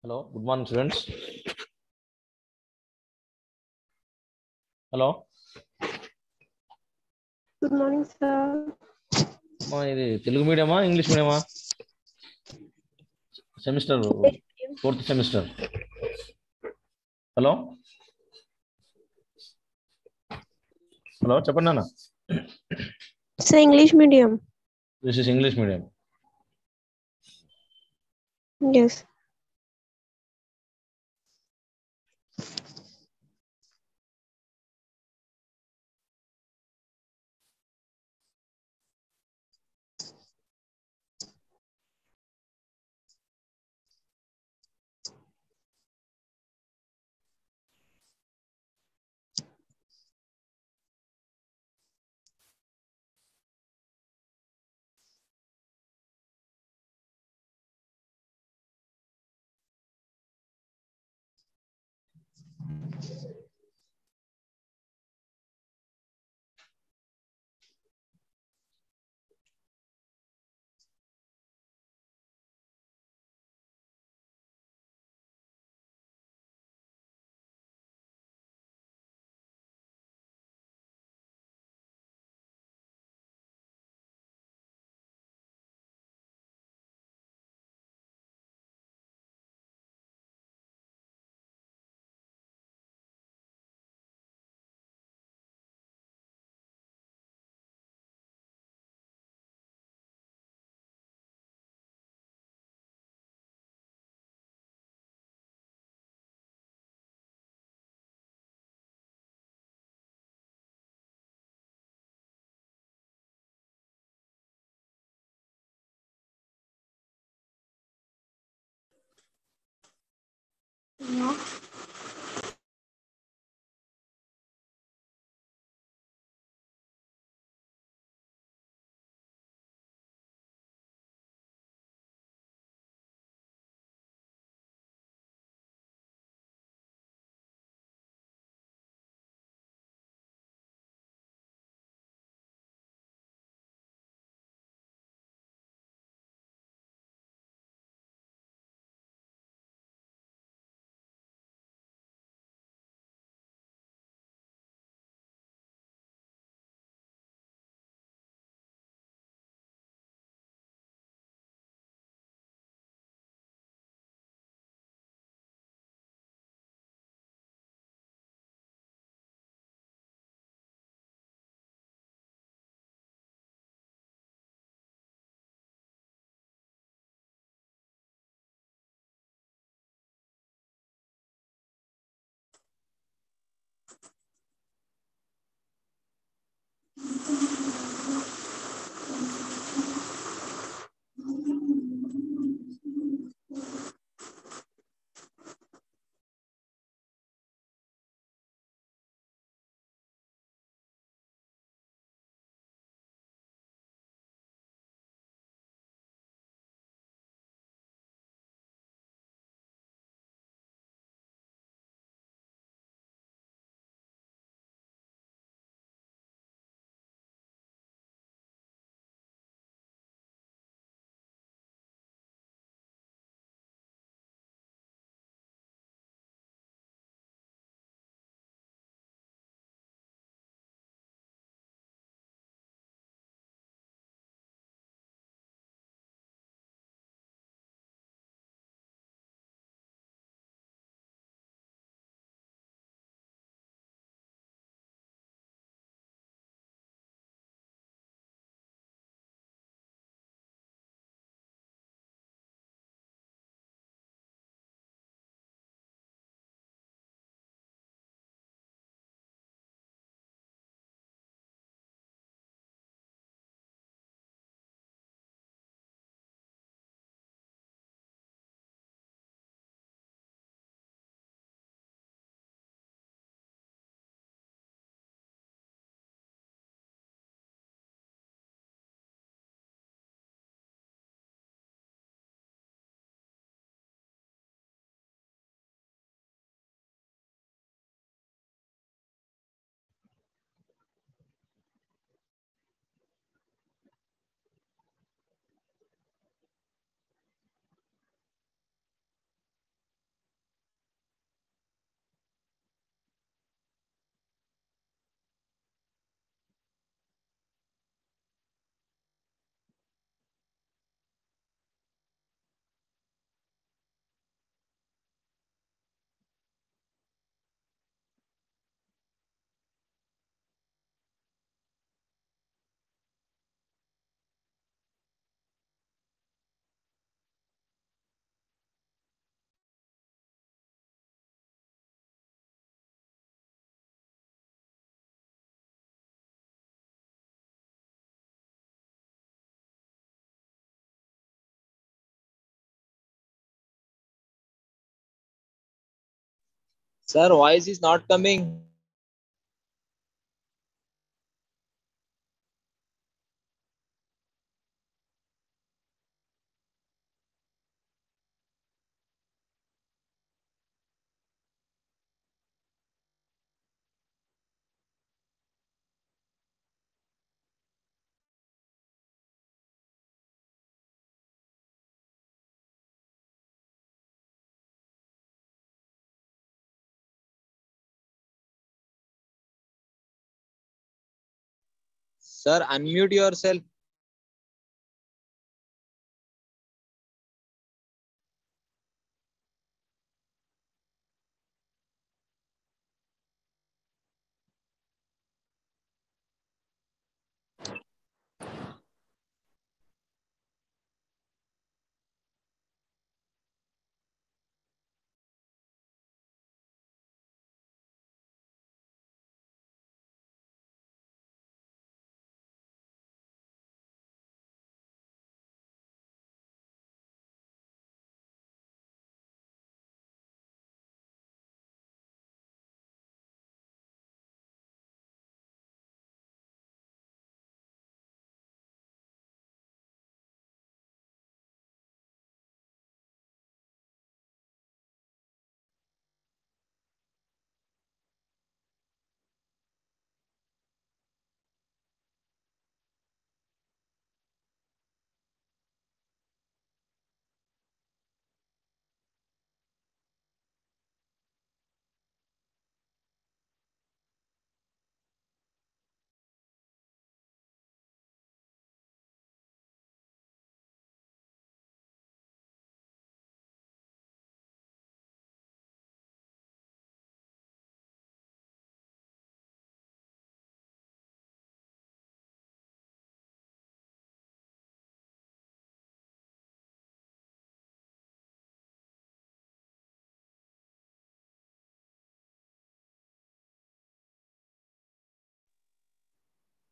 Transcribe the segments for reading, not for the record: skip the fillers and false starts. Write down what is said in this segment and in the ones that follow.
Hello, good morning, students. Hello. Good morning, sir. ఇది తెలుగు మీడియమా ఇంగ్లీష్ మీడియమా? Semester fourth semester. Hello hello చెప్పండి అన్న. Sir, English medium. This is English medium. Yes. Sir, voice is not coming. Sir, unmute yourself.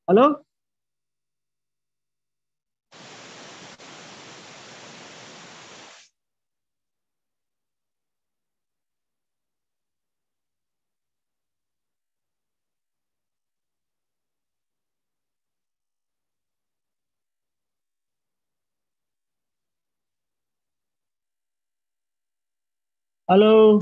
Hello? Hello?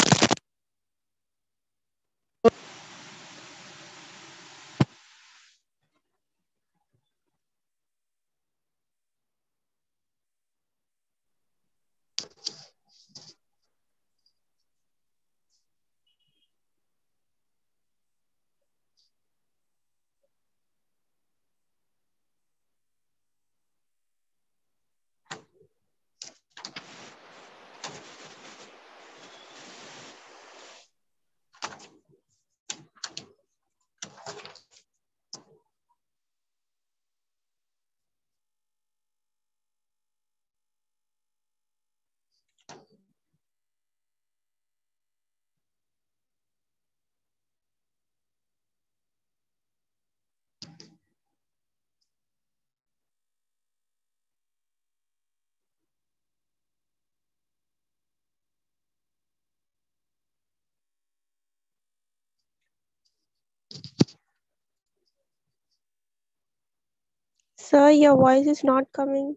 Sir, your voice is not coming.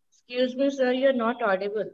Excuse me, sir, you're not audible.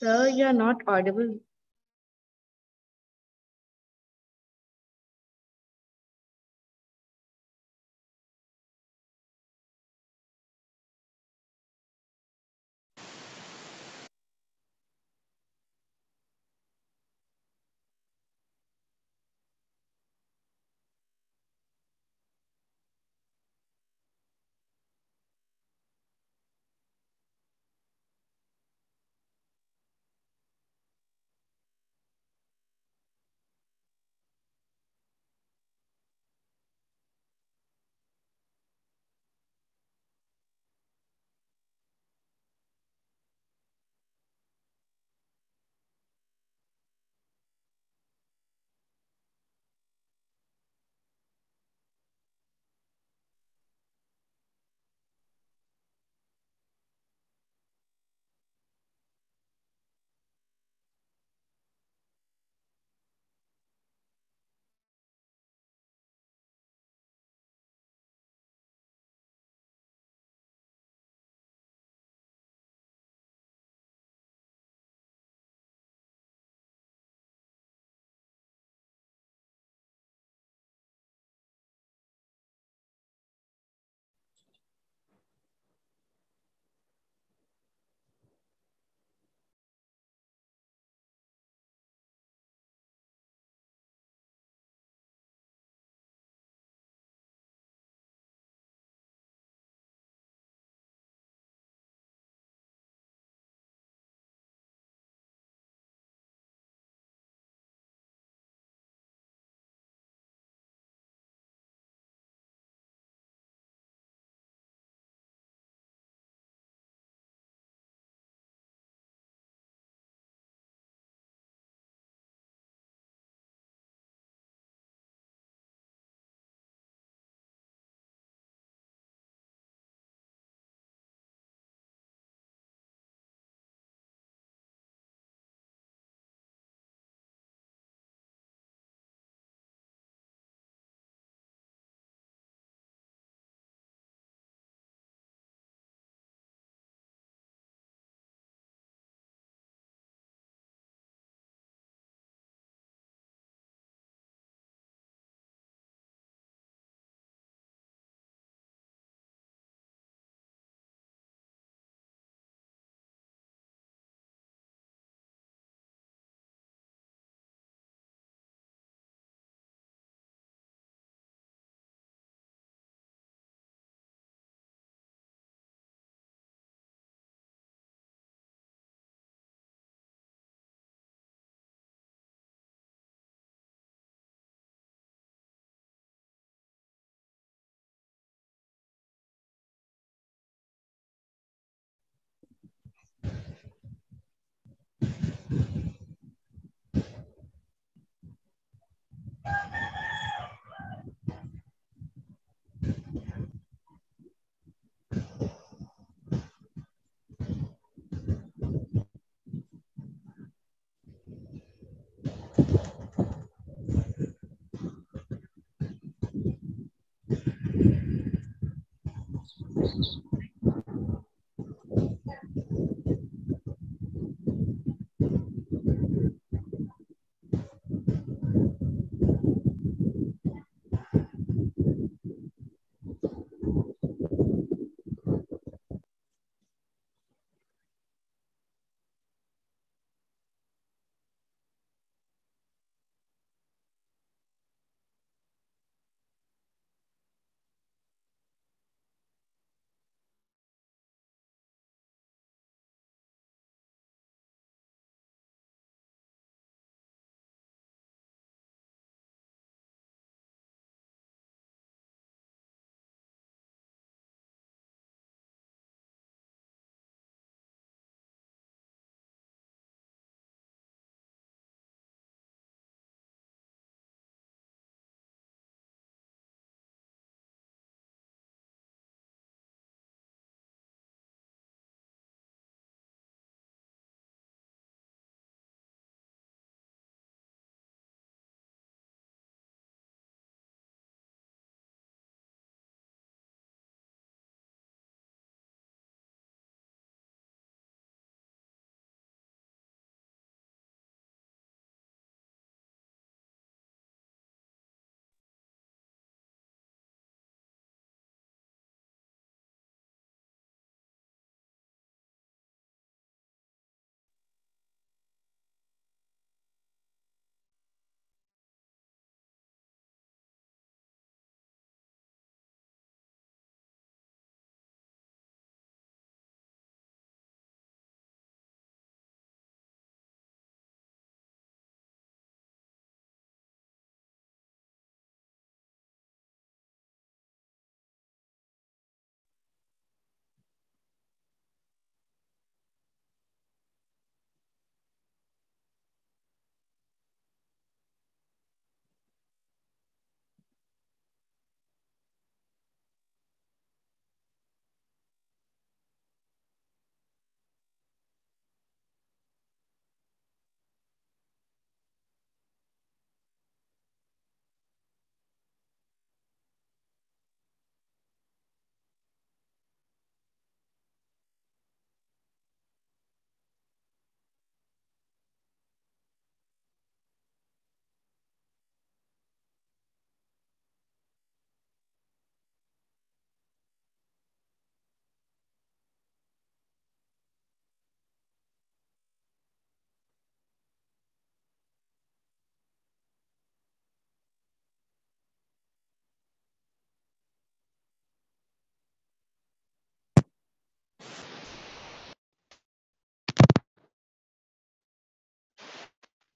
Sir, you're not audible.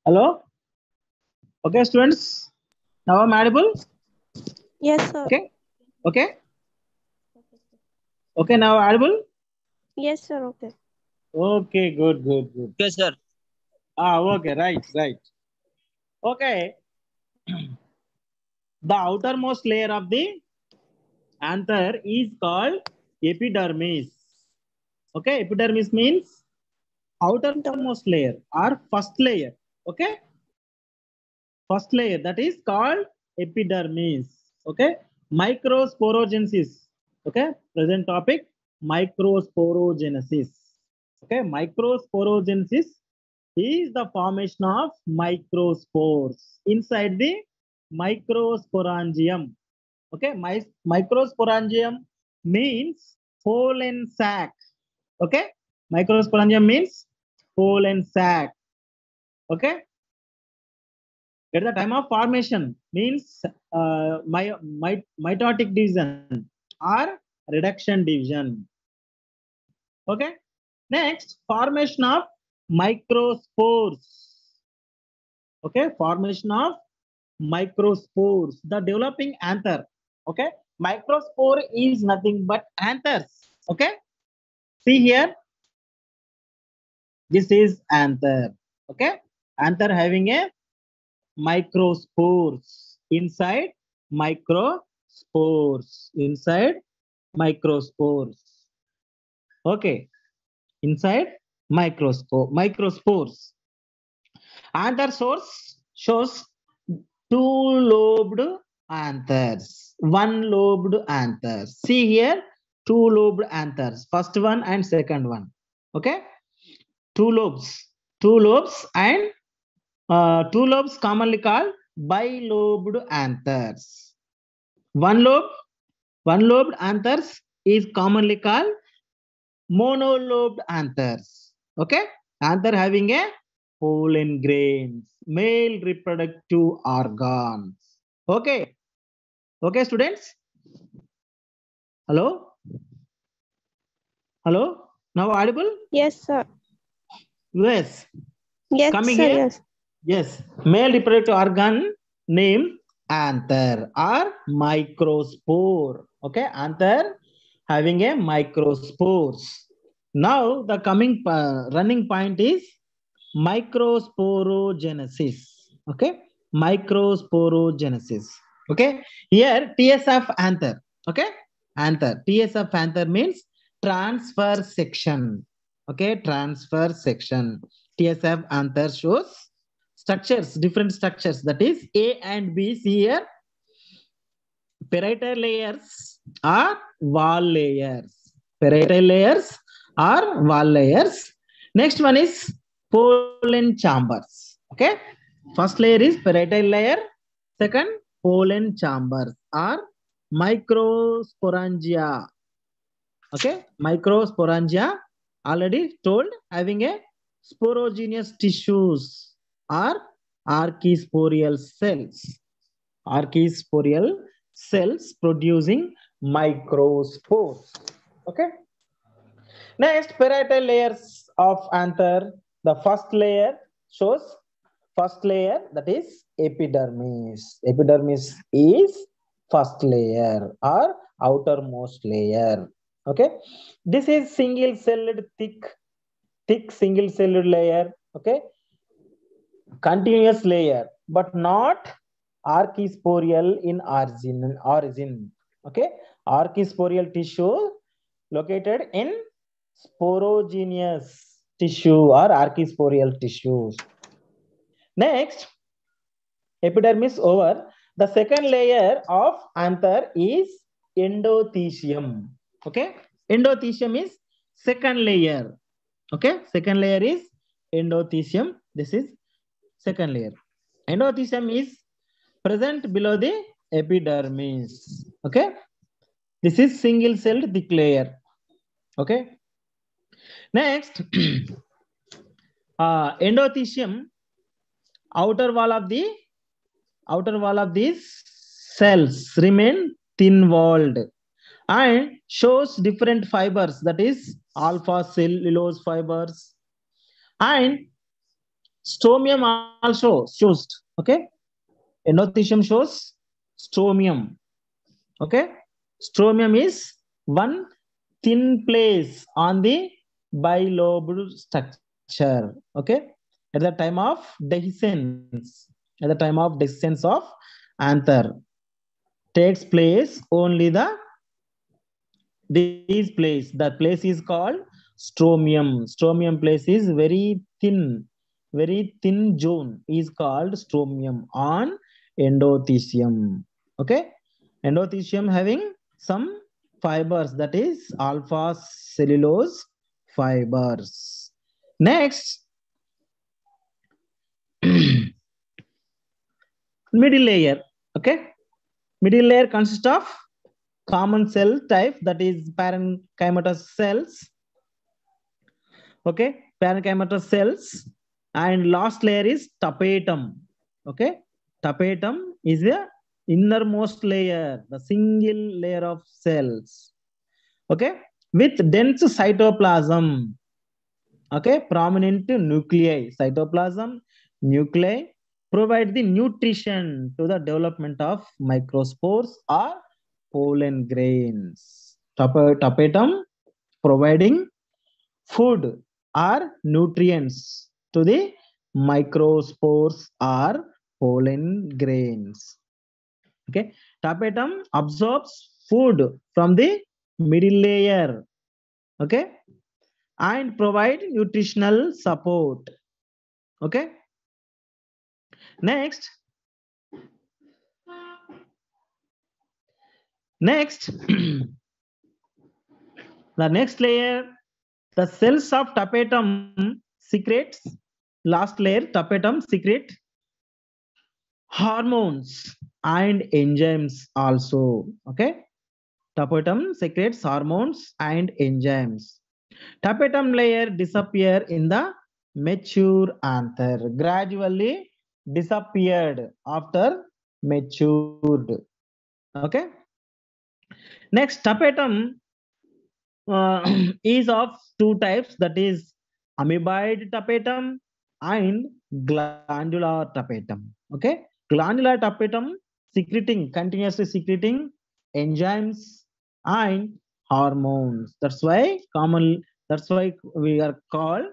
Hello? Okay, students. Now I'm audible? Yes, sir. Okay? Okay? Okay, now audible? Yes, sir. Okay. Okay, good. Okay, sir. Okay, right. Okay. The outermost layer of the anther is called epidermis. Okay, epidermis means outermost layer or first layer. Okay, first layer that is called epidermis. Okay, microsporogenesis. Okay, present topic microsporogenesis. Okay, microsporogenesis is the formation of microspores inside the microsporangium. Okay, microsporangium means pollen sac. Okay, microsporangium means pollen sac. Okay, at the time of formation means mitotic division or reduction division. Okay, next formation of microspores. Okay, formation of microspores, the developing anther. Okay, microspore is nothing but anthers. Okay, see here, this is anther. Okay, anther having a microspores inside microspores. Okay, inside microspores. Anther source shows two-lobed anthers, one-lobed anthers. See here, two-lobed anthers, first one and second one. Okay, two lobes and two lobes commonly called bilobed anthers. One lobed anthers is commonly called monolobed anthers. Okay, anther having a pollen grains, male reproductive organs. Okay, okay, students. Hello, hello. Now audible? Yes, sir. Yes. Yes, Coming sir. here. Yes. Yes, male reproductive organ name anther or microspore. Okay, anther having a microspores. Now the coming running point is microsporogenesis. Okay, microsporogenesis. Okay, here TS of anther. Okay, anther. TS of anther means transfer section. Okay, transfer section. TSF anther shows structures, different structures, that is A and B. See here, parietal layers are wall layers. Parietal layers are wall layers. Next one is pollen chambers. Okay, first layer is parietal layer. Second, pollen chambers are microsporangia. Okay, microsporangia already told, having a sporogenous tissues or archisporial cells. Archisporial cells producing microspores. Okay. Next, parietal layers of anther. The first layer shows first layer, that is epidermis. Epidermis is first layer or outermost layer. Okay. This is single celled thick single celled layer. Okay. Continuous layer, but not archisporial in origin. Okay, archisporial tissue located in sporogenous tissue or archisporial tissues. Next, epidermis over. The second layer of anther is endothecium. Okay, endothecium is second layer. Okay, second layer is endothecium. This is second layer. Endothecium is present below the epidermis. Okay, this is single celled thick layer. Okay, next, endothecium, outer wall of these cells remain thin walled and shows different fibers, that is alpha cellulose fibers and Stomium also shows. Okay. Endothecium shows stomium. Okay. Stomium is one thin place on the bilobed structure. Okay. At the time of dehiscence, of anther takes place only this place. The place is called stromium. Stromium place is very thin zone is called stromium on endothecium. Okay. Endothecium having some fibers, that is alpha cellulose fibers. Next, middle layer. Okay. Middle layer consists of common cell type, that is parenchymatous cells. Okay. Parenchymatous cells. And last layer is tapetum. Okay. Tapetum is the innermost layer, the single layer of cells. Okay. With dense cytoplasm. Okay. Prominent nuclei. Cytoplasm, nuclei provide the nutrition to the development of microspores or pollen grains. Tapetum providing food or nutrients to the microspores or pollen grains. Okay. Tapetum absorbs food from the middle layer. Okay. And provide nutritional support. Okay. Next, the next layer, the cells of tapetum secretes, last layer, tapetum secrete hormones and enzymes also. Okay. Tapetum secretes hormones and enzymes. Tapetum layer disappear in the mature anther, gradually disappeared after matured. Okay. Next, tapetum is of two types, that is amoeboid tapetum and glandular tapetum. Okay. Glandular tapetum continuously secreting enzymes and hormones. That's why we are called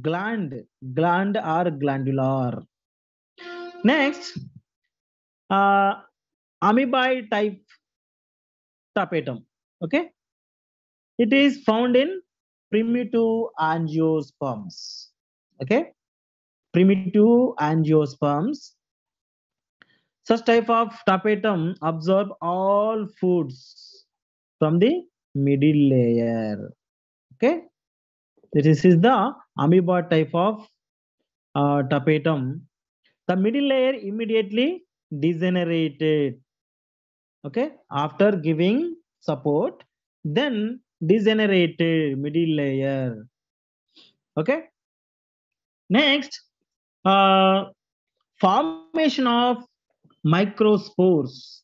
gland or glandular. Next, amoeboid type tapetum. Okay. It is found in primitive angiosperms. Okay. Primitive angiosperms. Such type of tapetum absorb all foods from the middle layer. Okay. This is the amoeba type of tapetum. The middle layer immediately degenerated. Okay. After giving support, then degenerated middle layer. Okay. Next, formation of microspores.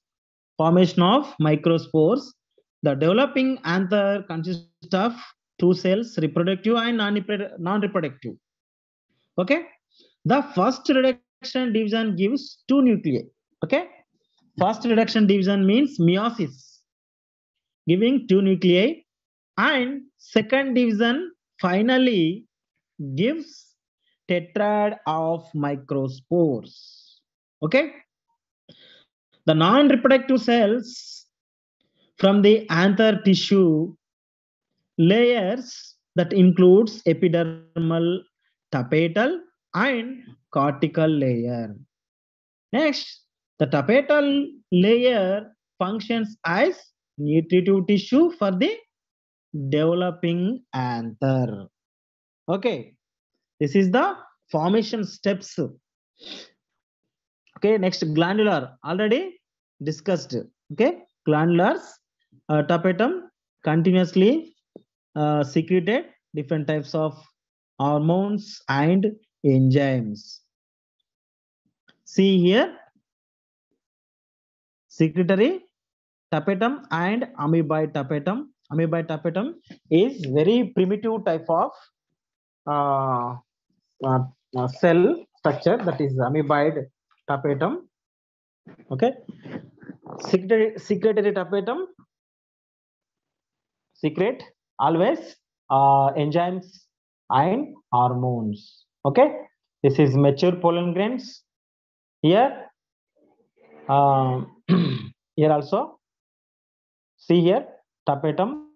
Formation of microspores. The developing anther consists of two cells, reproductive and non-reproductive. Okay. The first reduction division gives two nuclei. Okay. First reduction division means meiosis, giving two nuclei, and second division finally gives tetrad of microspores. Okay. The non-reproductive cells from the anther tissue layers that includes epidermal, tapetal, and cortical layer. Next, the tapetal layer functions as nutritive tissue for the developing anther. Okay, this is the formation steps. Okay, next, glandular, already discussed. Okay, glandulars, tapetum continuously secreted different types of hormones and enzymes. See here, secretory tapetum and amoeboid tapetum. Amoeboid tapetum is very primitive type of cell. structure, that is amoeboid tapetum. Okay, secretory tapetum, secret always enzymes and hormones. Okay, this is mature pollen grains. Here, here also, see here, tapetum.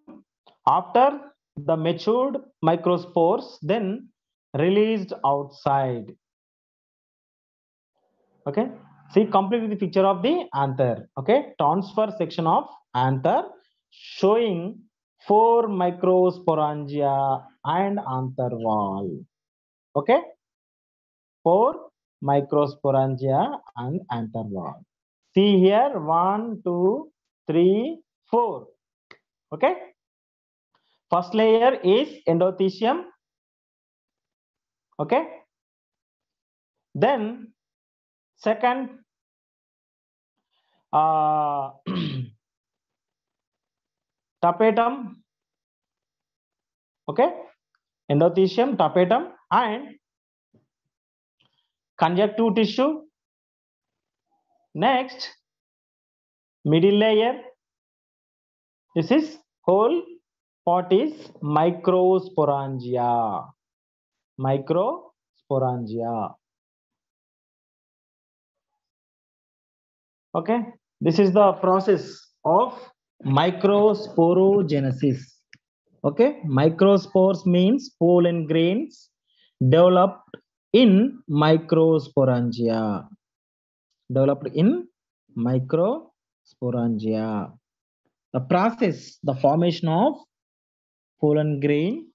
After the matured microspores, then released outside. Okay, see completely the picture of the anther. Okay, transfer section of anther showing 4 microsporangia and anther wall. Okay, 4 microsporangia and anther wall. See here, 1, 2, 3, 4. Okay, first layer is endothecium. Okay, then second tapetum. Okay, endothecium, tapetum, and conjunctive tissue. Next, middle layer. This is whole part is microsporangia. Microsporangia. Okay, this is the process of microsporogenesis. Okay, microspores means pollen grains developed in microsporangia. Developed in microsporangia. The process, the formation of pollen grain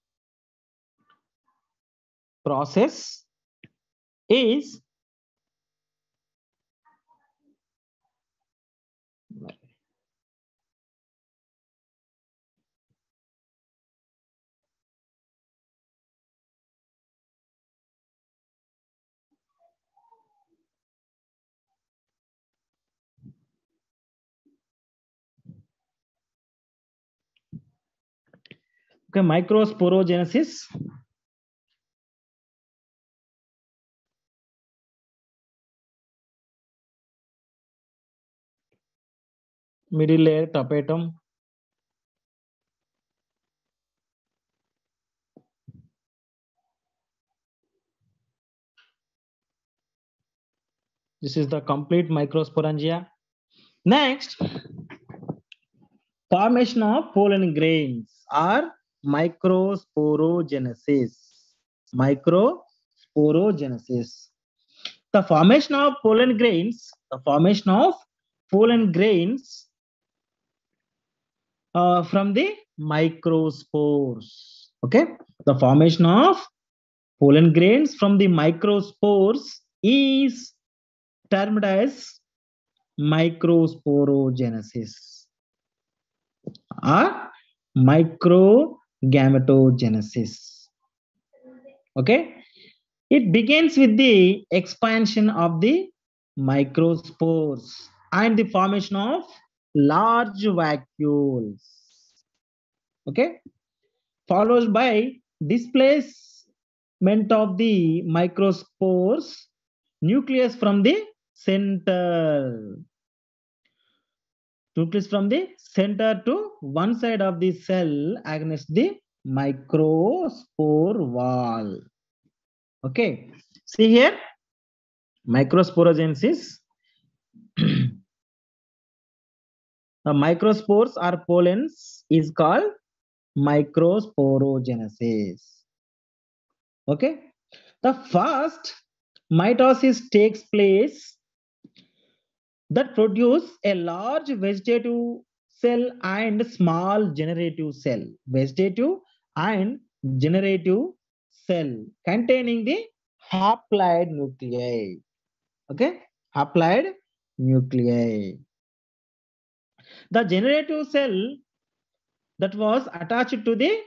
process is okay, microsporogenesis. Middle layer tapetum. This is the complete microsporangia. Next, formation of pollen grains or microsporogenesis. Microsporogenesis. The formation of pollen grains, from the microspores. Okay, the formation of pollen grains from the microspores is termed as microsporogenesis or microgametogenesis. Okay, it begins with the expansion of the microspores and the formation of large vacuoles. Okay, followed by displacement of the microspores nucleus from the center. Nucleus from the center to one side of the cell against the microspore wall. Okay, see here, microsporogenesis. The microspores or pollens is called microsporogenesis. Okay, the first mitosis takes place that produce a large vegetative cell and small generative cell. Vegetative and generative cell containing the haploid nuclei. Okay, haploid nuclei. The generative cell that was attached to the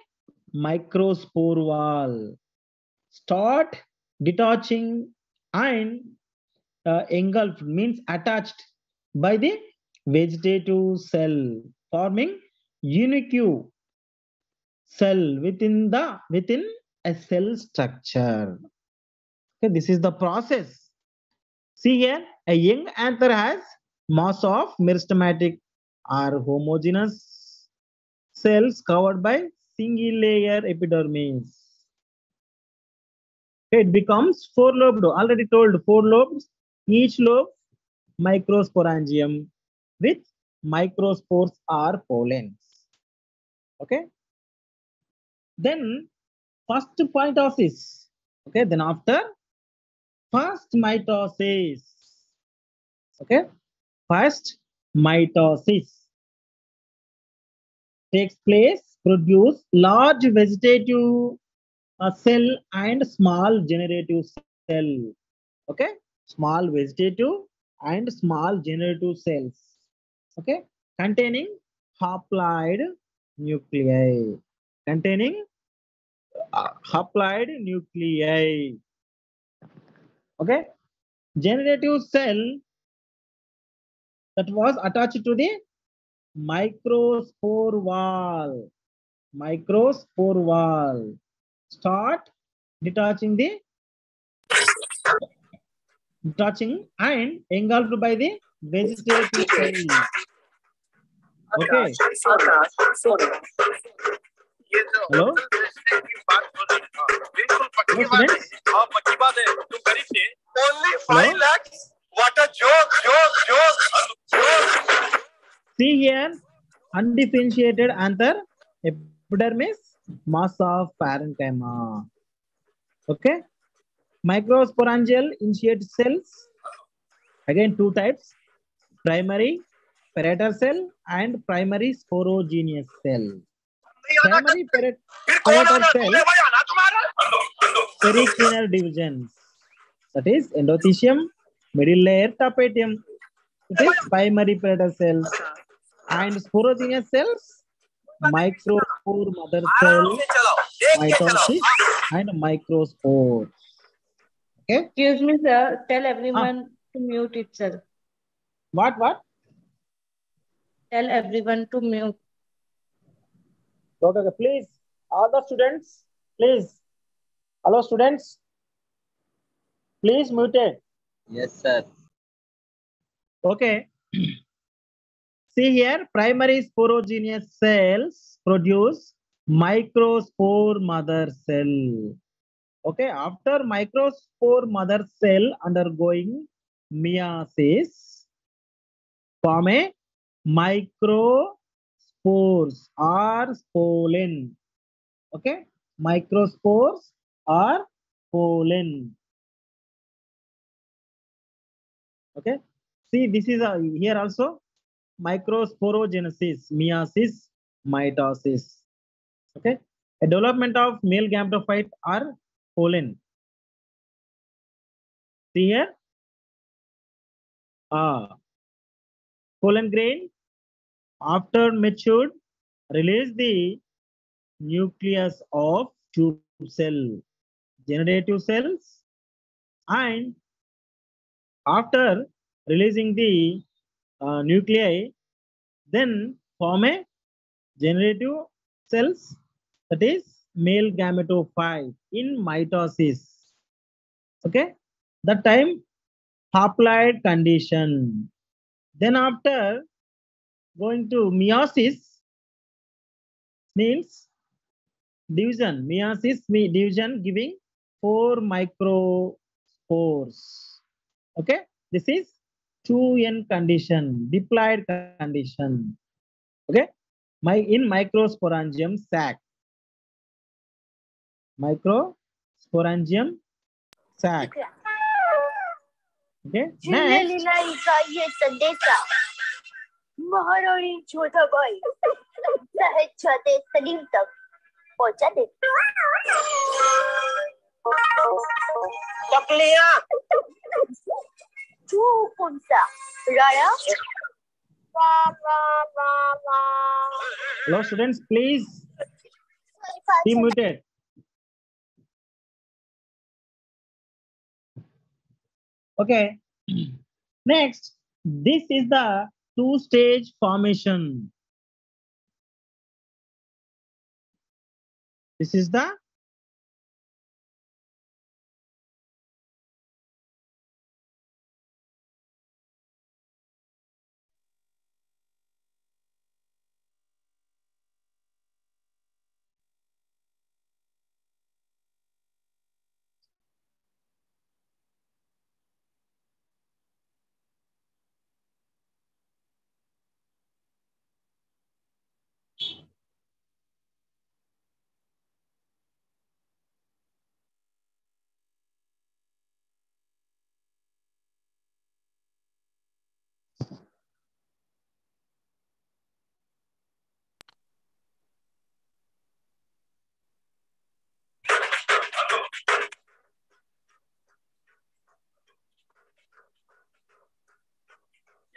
microspore wall start detaching and engulfed means attached by the vegetative cell, forming unique cell within a cell structure. Okay, this is the process. See here, a young anther has mass of meristematic or homogeneous cells covered by single layer epidermis. It becomes four-lobed. Already told, four lobes. Each lobe microsporangium with microspores or pollens. Okay. Then first mitosis. Okay. Then after first mitosis. Okay. First mitosis takes place, produce large vegetative cell and small generative cell. Okay, small vegetative and small generative cells. Okay, containing haploid nuclei. Containing haploid nuclei. Okay, generative cell that was attached to the microspore wall. Microspore wall. Start detaching and engulfed by the vegetative cell. Okay. Hello? Hello, students? Only 5 Hello? lakhs? What a joke. See here, undifferentiated anther, epidermis, mass of parenchyma. Okay. Microsporangial initiate cells. Again, two types. Primary parietal cell and primary sporogenous cell. Primary parietal cell, periclinal divisions. That is endothecium, middle layer, tapetum. It is primary parietal cells. And sporogenous cells, microspore mother cell, mitosis, and microspores. Okay. Excuse me, sir. Tell everyone to mute itself. What? Tell everyone to mute. Okay, please. All the students, please. Hello, students. Please mute it. Yes, sir. Okay. See here, primary sporogenous cells produce microspore mother cell. Okay, after microspore mother cell undergoing meiosis, form a microspores or pollen. Okay, microspores or pollen. Okay, see this is here also microsporogenesis, meiosis, mitosis. Okay, a development of male gametophyte or pollen. See here, pollen grain after matured release the nucleus of tube cell, generative cells, and after releasing the nuclei, then form a generative cells, that is male gametophyte in mitosis. Okay, that time haploid condition. Then after going to meiosis means division. Meiosis division giving 4 microspores. Okay, this is 2n condition, diploid condition. Okay, in microsporangium sac. Microsporangium sac. Okay, next. ये संदेशा महारानी चौथा by सहज छाते सलीम तक पहुंचा दे टकलिया तू कौन सा राया Hello students, please be muted. Okay, next, this is the two-stage formation. This is the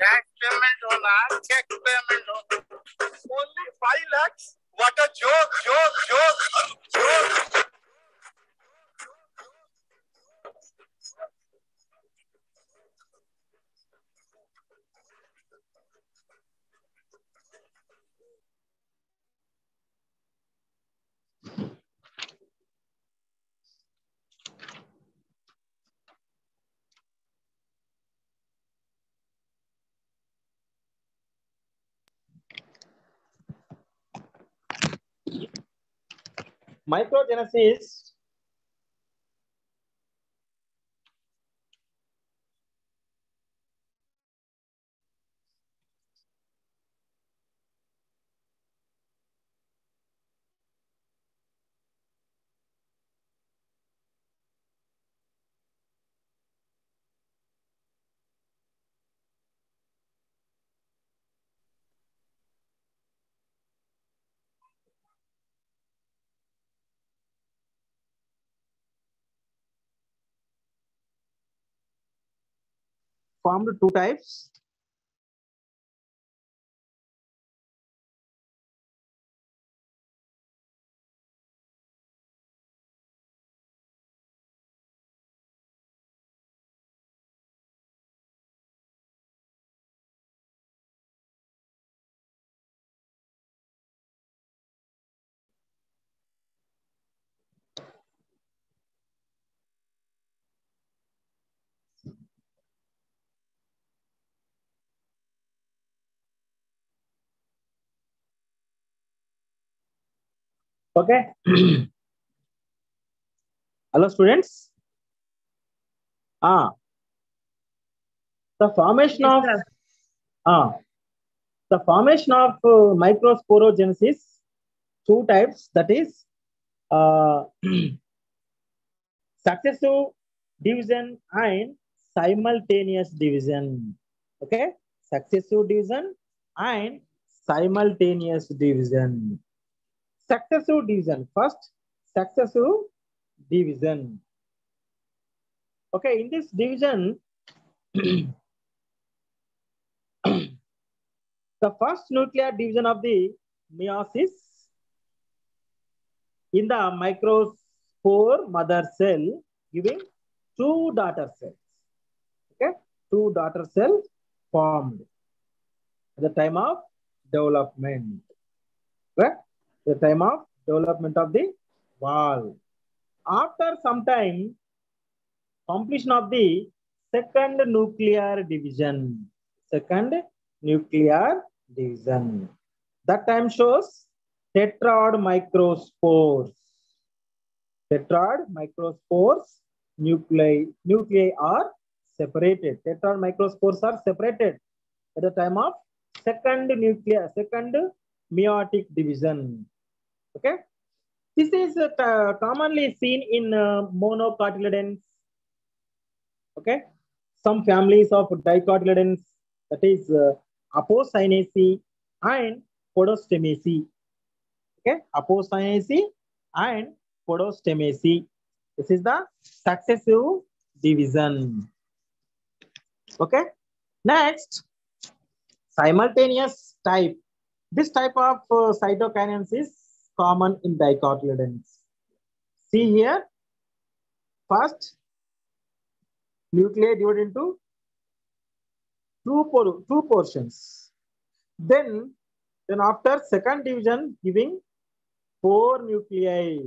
cash payment होना, चेक पेमेंट होना. Only 5 lakhs. What a joke! Joke! Joke! Joke! Microgenesis formed two types. Okay. Hello, students. The formation Yes, of sir. the formation of microsporogenesis, two types, that is successive division and simultaneous division. Okay, successive division and simultaneous division. Successive division, first successive division. Okay, in this division, the first nuclear division of the meiosis in the microspore mother cell giving two daughter cells. Okay, two daughter cells formed at the time of development. Okay, the time of development of the wall. After some time, completion of the second nuclear division. Second nuclear division. That time shows tetrad microspores. Tetrad microspores nuclei are separated. Tetrad microspores are separated at the time of second meiotic division. Okay. This is commonly seen in monocotyledons. Okay. Some families of dicotyledons, that is Apocynaceae and Podostemaceae. Okay, Apocynaceae and Podostemaceae. This is the successive division. Okay. Next, simultaneous type. This type of cytokinase is common in dicotyledons. See here, first nuclei divided into two portions. Then after second division giving 4 nuclei.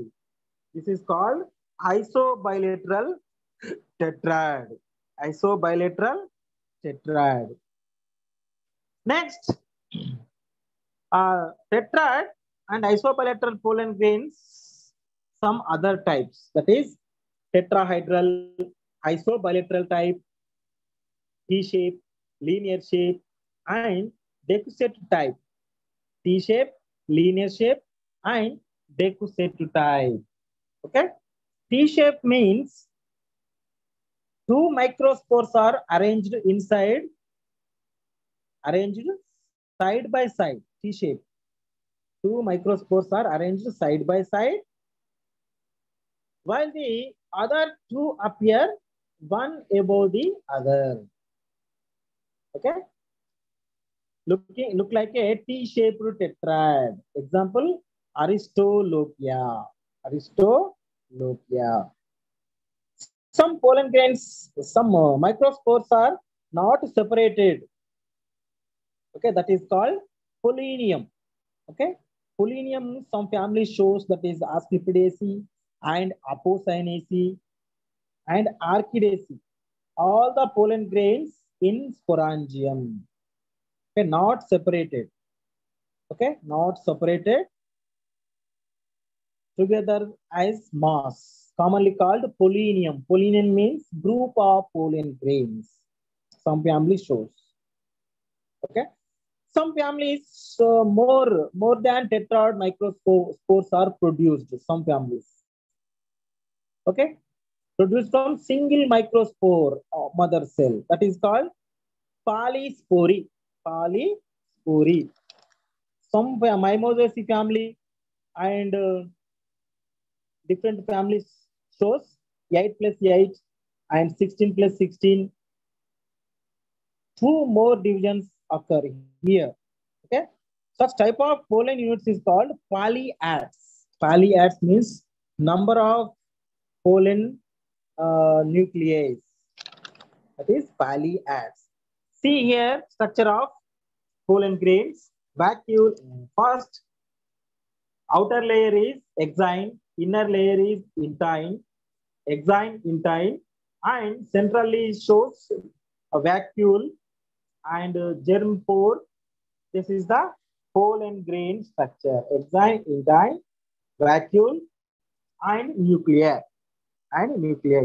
This is called isobilateral tetrad. Isobilateral tetrad. Next, tetrad and isobilateral pollen grains, some other types, that is tetrahedral, isobilateral type, T-shape, linear shape, and decussate type. T-shape, linear shape, and decussate type. Okay. T-shape means two microspores are arranged side by side. T-shape. Two microspores are arranged side by side, while the other two appear one above the other. Okay. look like a T-shaped tetrad. Example, Aristolochia. Aristolochia. Some pollen grains, some microspores are not separated. Okay, that is called pollinium. Okay, pollinium, some family shows that is Asclepidaceae and Apocynaceae and Archidaceae. All the pollen grains in sporangium. Okay, not separated. Okay, not separated together as mass, commonly called pollinium. Pollinium means group of pollen grains. Some family shows. Okay, some families more than tetrad microspores are produced. Some families. Okay, produced from single microspore mother cell. That is called polyspory. Polyspory. Some Mimosaceae family and different families shows 8 plus 8 and 16 plus 16. Two more divisions occur here. Okay, such type of pollen units is called polyads. Polyads means number of pollen nuclei. That is polyads. See here structure of pollen grains. Vacuole. First, outer layer is exine, inner layer is intine, exine, intine, and centrally shows a vacuole and germ pore. This is the pollen grain structure. Exine, intine, vacuole, and nuclei.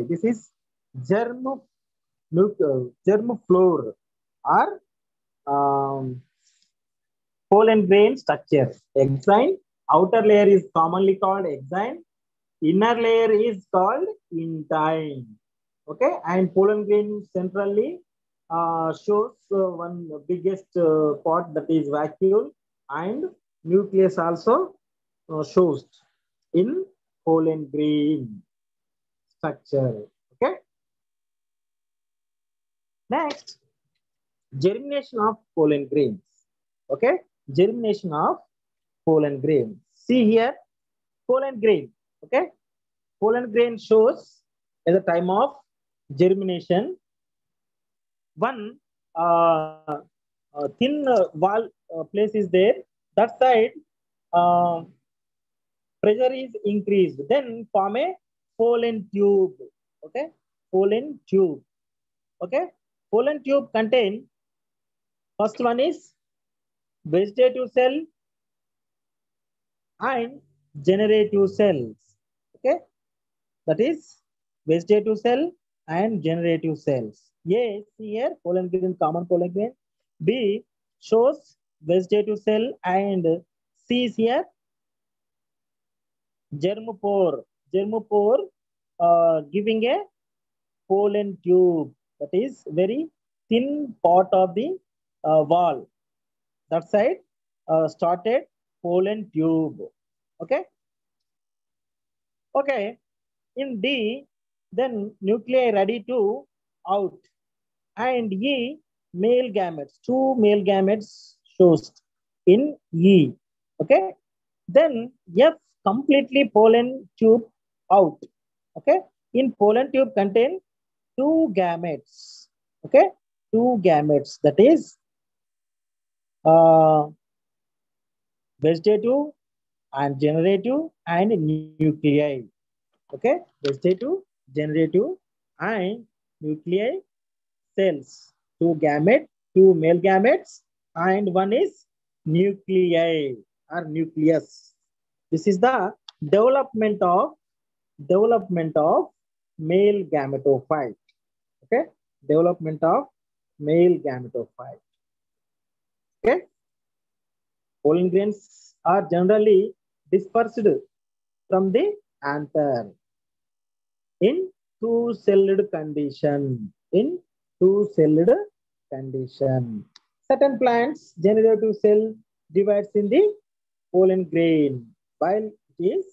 This is germ floor or pollen grain structure. Exine, outer layer is commonly called exine, inner layer is called intine. Okay, and pollen grain centrally shows one biggest part, that is vacuole, and nucleus also shows in pollen grain structure. Okay. Next, germination of pollen grains. Okay, germination of pollen grain. See here, pollen grain. Okay, pollen grain shows at the time of germination. One thin wall place is there. That side pressure is increased. Then form a pollen tube. Okay, pollen tube. Okay, pollen tube contain, first one is vegetative cell and generative cells. Okay, that is vegetative cell and generative cells. A, see here, pollen grain, common pollen grain. B shows vegetative cell, and C is here germopore. Germopore giving a pollen tube, that is very thin part of the wall. That side started pollen tube. Okay. Okay. In D, then nuclei ready to out, and E, male gametes, two male gametes shows in E. Okay. Then F, completely pollen tube out. Okay. In pollen tube contain two gametes. Okay. Two gametes, that is vegetative and generative and nuclei. Okay, vegetative, generative, and nuclei cells. Two gametes, two male gametes, and one is nuclei or nucleus. This is the development of male gametophyte. Okay, development of male gametophyte. Okay, pollen grains are generally dispersed from the anther in two-celled condition. In two-celled condition. Certain plants, generative cell divides in the pollen grain, while it is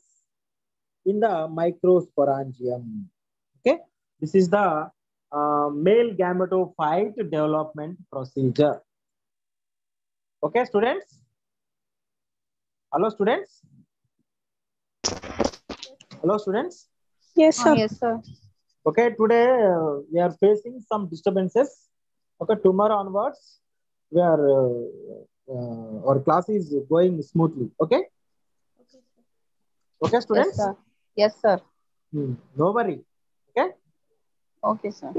in the microsporangium. Okay, this is the male gametophyte development procedure. Okay, students. Hello, students. Hello, students. Yes, sir. Yes, sir. Okay, today we are facing some disturbances. Okay, tomorrow onwards, we are our class is going smoothly. Okay, okay, Yes, students. sir. Yes, sir. No worry. Okay. Okay, sir.